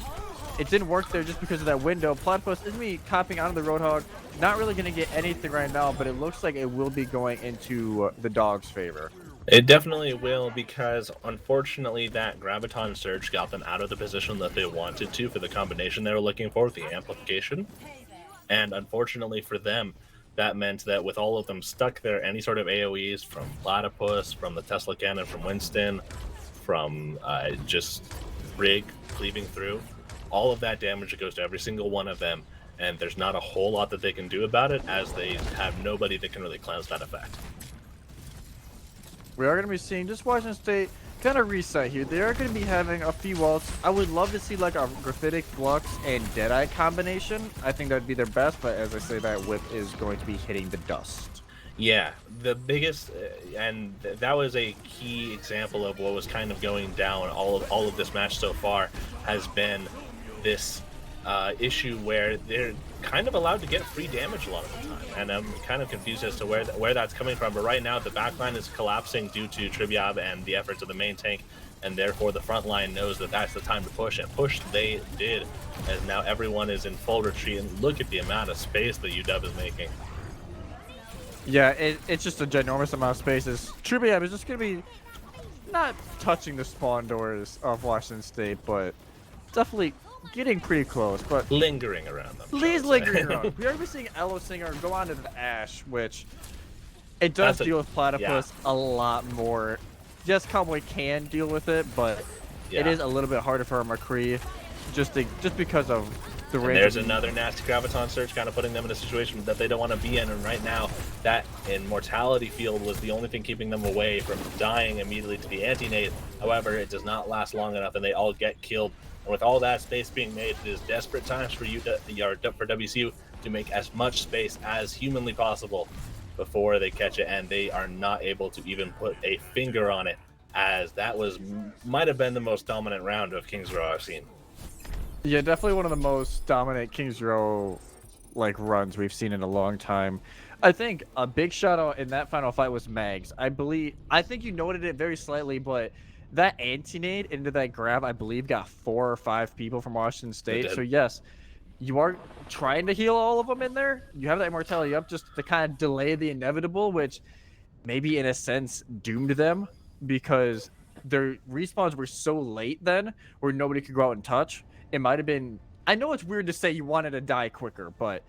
it didn't work there just because of that window. Platypus is going to be copping onto the Roadhog. Not really going to get anything right now, but it looks like it will be going into the dog's favor. It definitely will, because unfortunately that Graviton Surge got them out of the position that they wanted to for the combination they were looking for with the amplification. And unfortunately for them, that meant that with all of them stuck there, any sort of AoEs from Platypus, from the Tesla Cannon, from Winston, from just Rig cleaving through, all of that damage goes to every single one of them, and there's not a whole lot that they can do about it, as they have nobody that can really cleanse that effect. We are going to be seeing just Washington State kind of reset here. They are going to be having a few ults. I would love to see like a Graphitic Flux and Deadeye combination. I think that would be their best, but as I say, that Whip is going to be hitting the dust. Yeah, the biggest, and that was a key example of what was kind of going down all of this match so far, has been this issue where they're kind of allowed to get free damage a lot of the time, and I'm kind of confused as to where that's coming from. But right now the backline is collapsing due to Triviab and the efforts of the main tank, and therefore the front line knows that that's the time to push, and push they did, as now everyone is in full retreat. And look at the amount of space that UW is making. Yeah, it's just a ginormous amount of spaces. Triviab is just going to be not touching the spawn doors of Washington State, but definitely getting pretty close, but lingering around them. Please lingering around. We are be seeing Elo Singer go on to the Ash, which it does deal with Platypus a lot more. Yes, Cowboy can deal with it, but it is a little bit harder for a McCree just because of the range. There's another nasty Graviton Surge, kind of putting them in a situation that they don't want to be in, and right now that Immortality Field was the only thing keeping them away from dying immediately to the anti-nade. However, it does not last long enough, and they all get killed. And with all that space being made, it is desperate times for WCU to make as much space as humanly possible before they catch it, and they are not able to even put a finger on it, as that might have been the most dominant round of Kings Row I've seen. Yeah, definitely one of the most dominant Kings Row runs we've seen in a long time. I think a big shout out in that final fight was Mags. I think you noted it very slightly, but that anti-nade into that grab, I believe, got 4 or 5 people from Washington State. So yes, you are trying to heal all of them in there. You have that immortality up just to kind of delay the inevitable, which maybe in a sense doomed them, because their respawns were so late then where nobody could go out and touch. It might have been, I know it's weird to say you wanted to die quicker, but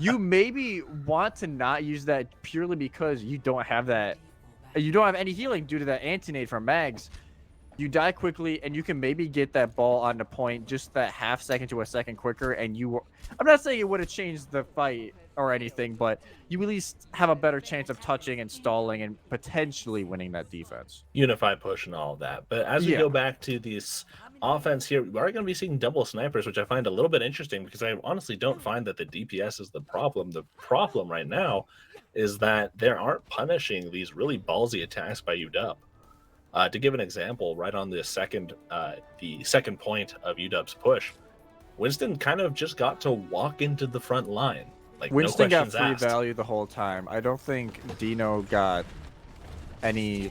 you maybe want to not use that purely because you don't have that. You don't have any healing due to that anti-nade from Mags. You die quickly, and you can maybe get that ball on the point just that half second to a second quicker, and I'm not saying it would have changed the fight or anything, but you at least have a better chance of touching and stalling and potentially winning that defense. Unify push and all of that. But as we go back to this offense here, we are going to be seeing double snipers, which I find a little bit interesting, because I honestly don't find that the DPS is the problem. The problem right now is that they aren't punishing these really ballsy attacks by UW. To give an example, right on the second point of UW's push, Winston kind of just got to walk into the front line. Winston no got free asked. value the whole time. I don't think Dino got any.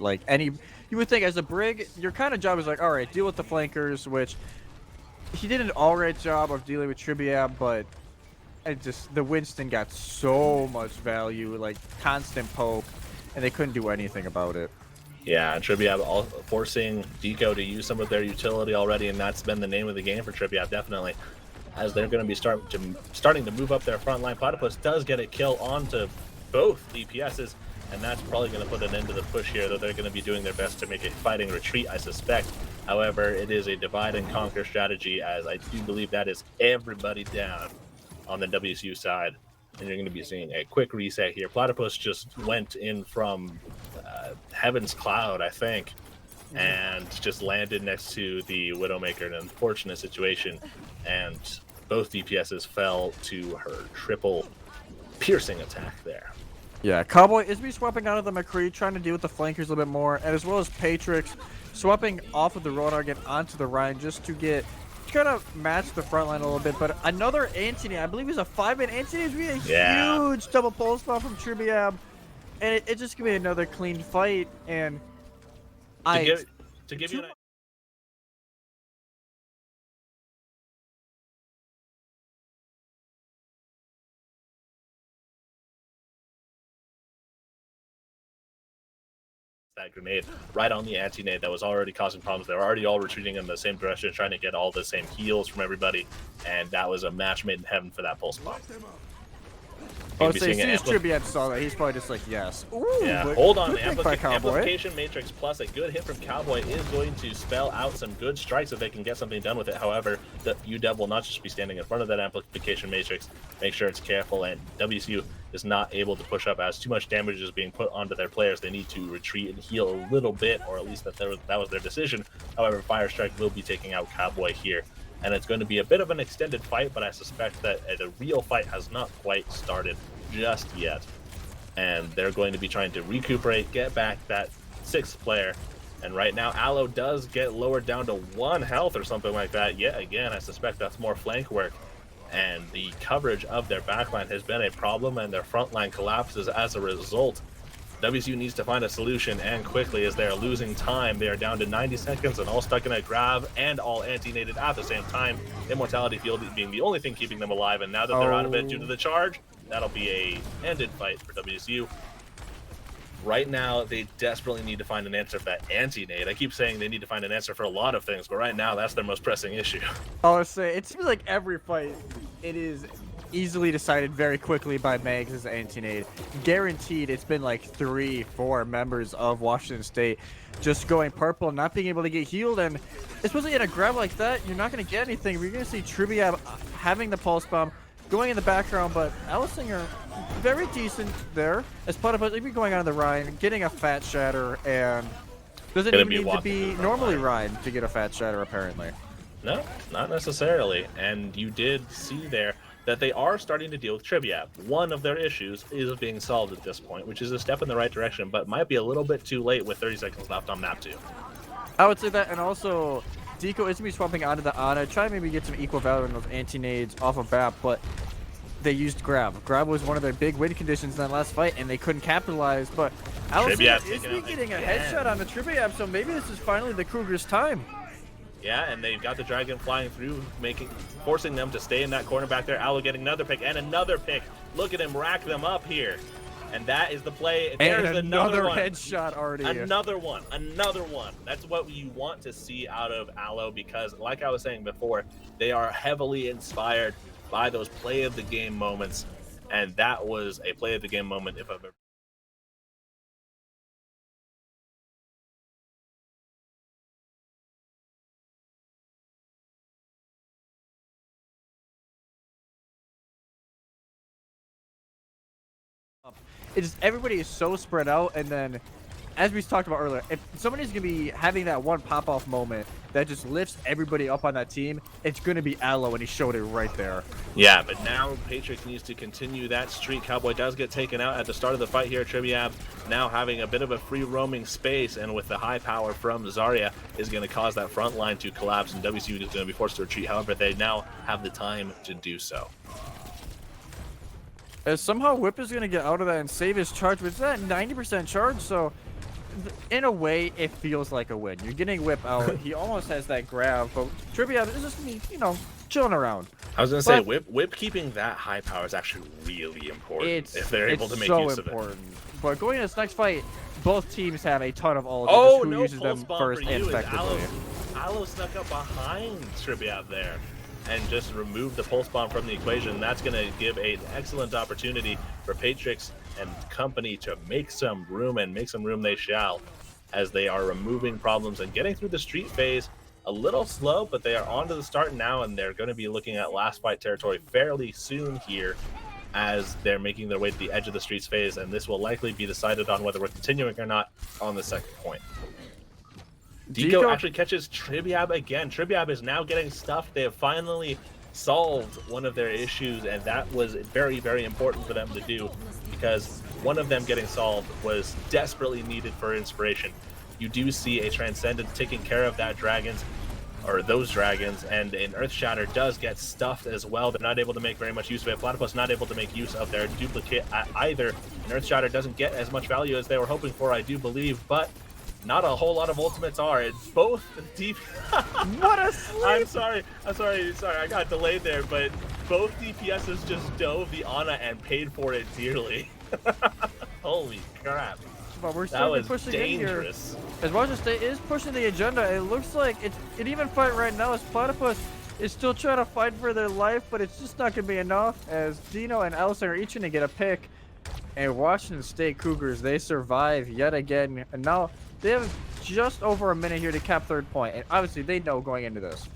You would think as a Brig, your kind of job is all right, deal with the flankers, which he did an all right job of dealing with Triviab, but and just the Winston got so much value, like constant poke, and they couldn't do anything about it. Yeah, and Triviab forcing Deco to use some of their utility already, and that's been the name of the game for Triviab, definitely. As they're going to be starting to move up their front line. Platypus does get a kill onto both DPSs, and that's probably going to put an end to the push here, though they're going to be doing their best to make a fighting retreat, I suspect. However, it is a divide and conquer strategy, as I do believe that is everybody down on the WSU side. And you're going to be seeing a quick reset here. Platypus just went in from Heaven's Cloud, I think, and just landed next to the Widowmaker in an unfortunate situation. And both DPSs fell to her triple piercing attack there. Yeah, Cowboy is swapping out of the McCree, trying to deal with the flankers a little bit more, and as well as Patrix swapping off of the Roadhog and onto the Ryan just to kind of match the front line a little bit. But another Antony, I believe he's a 5-man Antony, is really a huge double pulse spot from Triviab, and it's just gonna be another clean fight. And to give you an that grenade right on the anti-nade that was already causing problems. They were already all retreating in the same direction, trying to get all the same heals from everybody, and that was a match made in heaven for that pulse bomb. Oh, so as soon as Triviab saw that, he's probably just like, yes. Ooh, yeah, hold on. Amplification Matrix plus a good hit from Cowboy is going to spell out some good strikes if they can get something done with it. However, the UW will not just be standing in front of that Amplification Matrix. Make sure it's careful, and WSU is not able to push up as too much damage is being put onto their players. They need to retreat and heal a little bit, or at least that was their decision. However, Fire Strike will be taking out Cowboy here. And it's going to be a bit of an extended fight, but I suspect that the real fight has not quite started just yet. And they're going to be trying to recuperate, get back that 6th player. And right now, Aloe does get lowered down to 1 health or something like that. Yet again, I suspect that's more flank work. And the coverage of their backline has been a problem, and their front line collapses as a result. WSU needs to find a solution, and quickly, as they are losing time. They are down to 90 seconds and all stuck in a grab and all anti-nated at the same time. Immortality Field being the only thing keeping them alive, and now that they're out of it due to the charge, that'll be a ended fight for WSU. Right now, they desperately need to find an answer for that anti-nade. I keep saying they need to find an answer for a lot of things, but right now, that's their most pressing issue. I'll say, it seems like every fight, it is easily decided very quickly by Megs as anti-nade. Guaranteed, it's been like 3-4 members of Washington State just going purple and not being able to get healed. And especially in a grab like that, you're not going to get anything. You're going to see Triviab having the pulse bomb going in the background, but Allisinger very decent there as Platypus maybe going on the Ryan, getting a fat shatter, and doesn't even need to be normally Ryan to get a fat shatter apparently. No, not necessarily. And you did see there that they are starting to deal with Triviab. One of their issues is being solved at this point, which is a step in the right direction, but might be a little bit too late with 30 seconds left on map 2. I would say that, and also Deco is going to be swapping onto the Ana, try to maybe get some equal value in those anti-nades off of BAP, but they used Grab. Grab was one of their big win conditions in that last fight, and they couldn't capitalize, but Allison is getting a headshot on the Triviab, so maybe this is finally the Cougars' time. Yeah, and they've got the Dragon flying through, forcing them to stay in that corner back there. Aloe getting another pick, and another pick. Look at him rack them up here. And that is the play. There's another headshot already. Another one. That's what you want to see out of Aloe, because like I was saying before, they are heavily inspired by those play of the game moments. And that was a play of the game moment if I've ever. It's just everybody is so spread out, and then as we talked about earlier, if somebody's gonna be having that one pop-off moment that just lifts everybody up on that team, it's gonna be Aloe, and he showed it right there. Yeah, but now Patrix needs to continue that streak. Cowboy does get taken out at the start of the fight here. Triviab now having a bit of a free roaming space, and with the high power from Zarya is going to cause that front line to collapse, and WSU is going to be forced to retreat. However, they now have the time to do so. Somehow Whip is going to get out of that and save his charge, but it's at 90% charge, so in a way, it feels like a win. You're getting Whip out. He almost has that grab, but Triviab is just going to be, chilling around. I was gonna say whip keeping that high power is actually really important if they're able to make use of it. But going into this next fight, both teams have a ton of ults. Oh, who no uses them first and effectively. Aloe snuck up behind Tribiab there and just removed the pulse bomb from the equation. That's going to give an excellent opportunity for Patrix and company to make some room, and make some room they shall, as they are removing problems and getting through the street phase a little slow, but they are on to the start now, and they're going to be looking at last fight territory fairly soon here as they're making their way to the edge of the streets phase, and this will likely be decided on whether we're continuing or not on the second point. Deco actually catches Tribiab again. Tribiab is now getting stuffed. They have finally solved one of their issues, and that was very, very important for them to do, because one of them getting solved was desperately needed for inspiration. You do see a Transcendent taking care of that dragons, or those dragons, and an Earthshatter does get stuffed as well. They're not able to make very much use of it. Platypus not able to make use of their duplicate either. And Earthshatter doesn't get as much value as they were hoping for, I do believe, but not a whole lot of ultimates are. It's both deep. What a sleep! I'm sorry. I got delayed there, but both DPSs just dove the Ana and paid for it dearly. Holy crap. But we're that was pushing dangerous. In here. As Washington State is pushing the agenda, it looks like an even fight right now as Platypus is still trying to fight for their life, but it's just not going to be enough, as Dino and Allison are each going to get a pick. And Washington State Cougars, they survive yet again. And now they have just over a minute here to cap third point. And obviously they know going into this,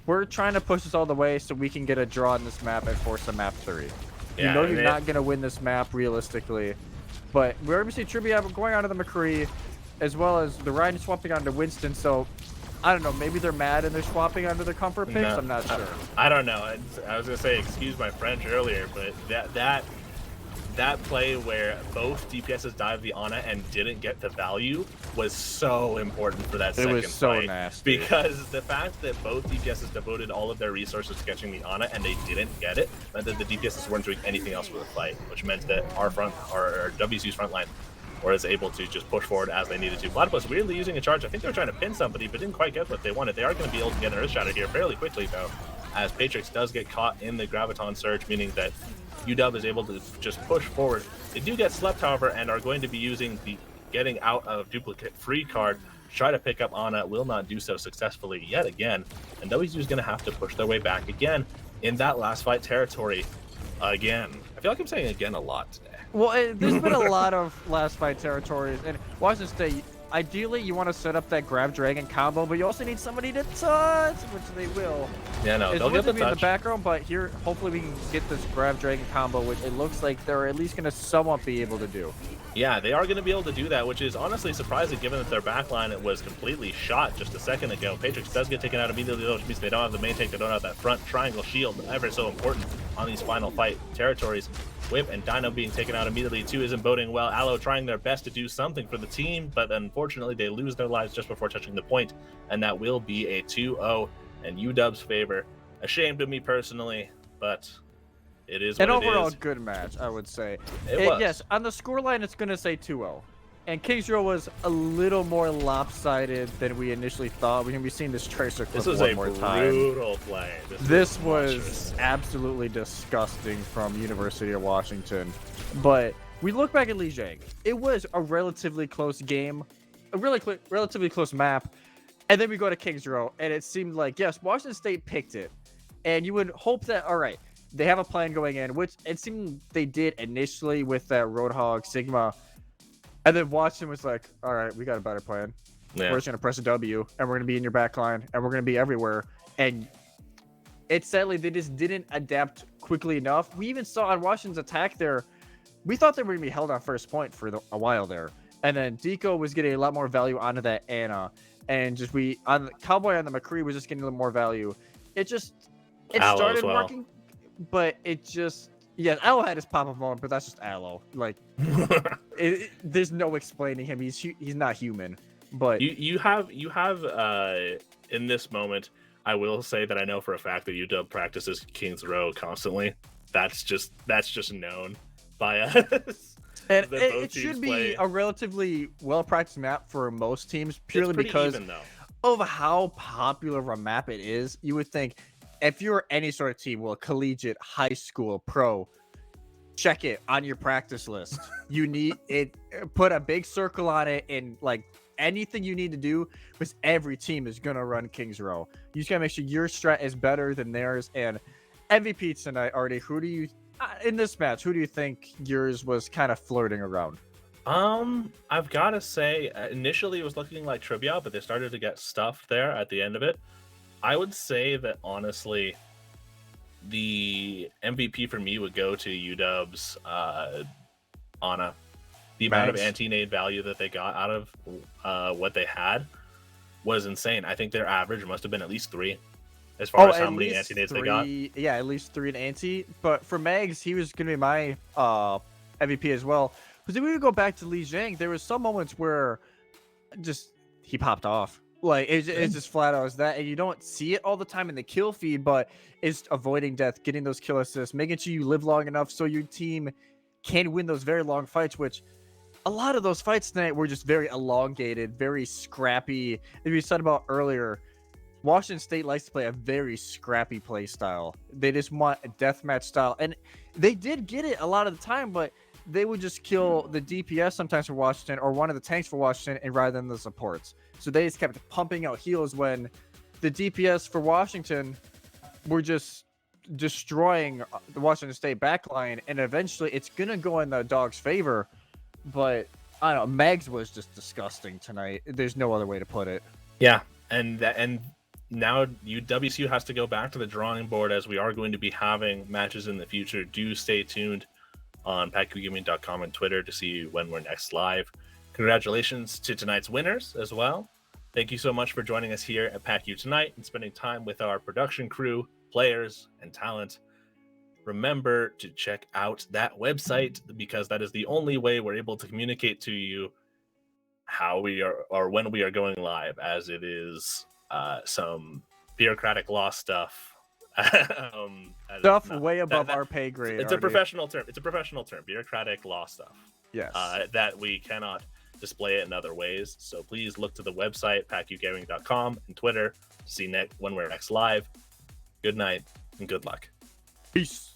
we're trying to push this all the way so we can get a draw on this map and force a map 3. Yeah, you know you're not going to win this map realistically. But we're going to see Tribiab going onto the McCree, as well as the Ryan swapping onto Winston. So, I don't know, maybe they're mad and they're swapping onto the comfort picks? No, I'm not sure. I don't know. I was going to say, excuse my French earlier, but that play where both DPSs dived the Ana and didn't get the value was so important for that second fight. It was so nasty. Because the fact that both DPSs devoted all of their resources to catching the Ana and they didn't get it meant that the DPSs weren't doing anything else with the fight, which meant that our WSU's front line was able to just push forward as they needed to. Platypus weirdly using a charge. I think they were trying to pin somebody, but didn't quite get what they wanted. They are going to be able to get an Earthshatter here fairly quickly, though, as Patrix does get caught in the Graviton Surge, meaning that UW is able to just push forward. They do get slept, however, and are going to be using the getting out of duplicate free card to try to pick up Ana. Will not do so successfully yet again, and WSU is going to have to push their way back again in that last fight territory again. I feel like I'm saying again a lot today. Well, there's been a lot of last fight territories, and Washington State, ideally you want to set up that grab dragon combo, but you also need somebody to touch, which they will. Yeah, no, they'll get the touch in the background, but here hopefully we can get this grab dragon combo, which it looks like they're at least going to somewhat be able to do. Yeah, they are going to be able to do that, which is honestly surprising given that their backline was completely shot just a second ago. Patrix does get taken out immediately, though, which means they don't have the main tank, they don't have that front triangle shield, ever so important on these final fight territories. Whip and Dino being taken out immediately too isn't boding well. Aloe trying their best to do something for the team, but unfortunately they lose their lives just before touching the point, and that will be a 2-0 in UW's favor. A shame to me personally, but it is what it is. An overall good match, I would say. It was. Yes, on the scoreline it's going to say 2-0. And Kings Row was a little more lopsided than we initially thought. We're going to be seeing this Tracer clip one more time. This was a brutal play. This was absolutely disgusting from University of Washington. But we look back at Lijiang. It was a relatively close game, a relatively close map. And then we go to Kings Row, and it seemed like, yes, Washington State picked it. And you would hope that, all right, they have a plan going in, which it seemed they did initially with that Roadhog Sigma. And then Washington was like, all right, we got a better plan. Yeah. We're just going to press a W, and we're going to be in your back line, and we're going to be everywhere. And it's sadly, they just didn't adapt quickly enough. We even saw on Washington's attack there, we thought they were going to be held on first point for a while there. And then Deco was getting a lot more value onto that Ana. And just on the Cowboy on the McCree was just getting a little more value. It started working, but it just... Yeah, Aloe had his pop-up moment, but that's just Aloe. Like, there's no explaining him. He's not human. But you have in this moment, I will say that I know for a fact that UW practices Kings Row constantly. That's just known by us. And it should be a relatively well-practiced map for most teams, purely because of how popular of a map it is. You would think if you're any sort of team, well, collegiate, high school, pro, check it on your practice list. You need it. Put a big circle on it, and like anything you need to do, because every team is gonna run Kings Row. You just gotta make sure your strat is better than theirs. And MVP tonight, Artie. Who do you in this match? Who do you think yours was kind of flirting around? I've got to say, initially it was looking like Trivia, but they started to get stuffed there at the end of it. I would say that honestly, the MVP for me would go to UW's Ana. The amount of anti-nade value that they got out of what they had was insane. I think their average must have been at least 3 as far as how many anti-nades they got. Yeah, at least 3 in anti. But for Mags, he was going to be my MVP as well. Because if we would go back to Li Jiang, there was some moments where just he popped off. Like, it's just flat out as that. And you don't see it all the time in the kill feed, but it's avoiding death, getting those kill assists, making sure you live long enough so your team can win those very long fights, which a lot of those fights tonight were just very elongated, very scrappy. As we said about earlier, Washington State likes to play a very scrappy play style. They just want a deathmatch style. And they did get it a lot of the time, but they would just kill the DPS sometimes for Washington or one of the tanks for Washington and rather than the supports. So they just kept pumping out heals when the DPS for Washington were just destroying the Washington State backline. And eventually it's going to go in the Dogs' favor. But I don't know, Mags was just disgusting tonight. There's no other way to put it. Yeah, and now WSU has to go back to the drawing board as we are going to be having matches in the future. Do stay tuned on PacUGaming.com and Twitter to see when we're next live. Congratulations to tonight's winners as well. Thank you so much for joining us here at Pac-U tonight and spending time with our production crew, players, and talent. Remember to check out that website because that is the only way we're able to communicate to you how we are or when we are going live, as it is some bureaucratic law stuff. Stuff way above our pay grade. It's a professional term. It's a professional term. Bureaucratic law stuff. Yes. That we cannot display it in other ways. So please look to the website, PacUGaming.com, and Twitter to see when we're next live. Good night and good luck. Peace.